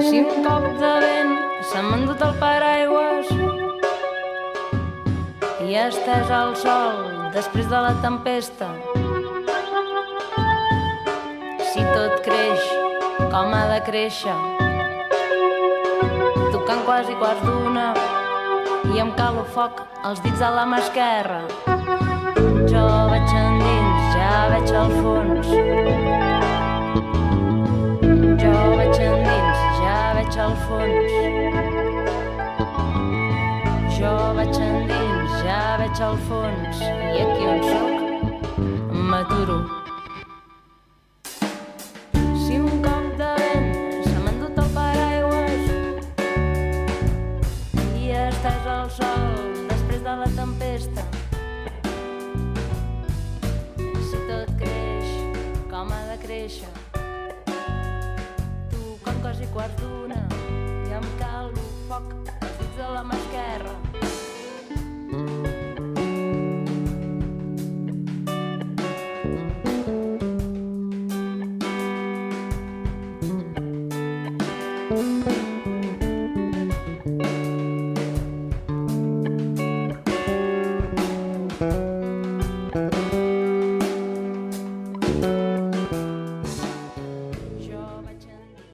Si un cop de vent s'ha endut el paraigües i ha estès el sol després de la tempesta. Si tot creix com ha de créixer, tocant quasi quarts d'una i em calo foc als dits de la mà esquerra. Jo vaig endins, ja veig al fons. Jo vaig endins, ja veig al fons. Jo vaig endins, ja veig al fons. I aquí on soc, m'aturo. Si un cop de vent se m'ha endut el paraigües i ha estès el sol després de la tempesta. Si tot creix com ha de créixer, tocant quasi quarts d'una i em calo foc als dits de la mà esquerra.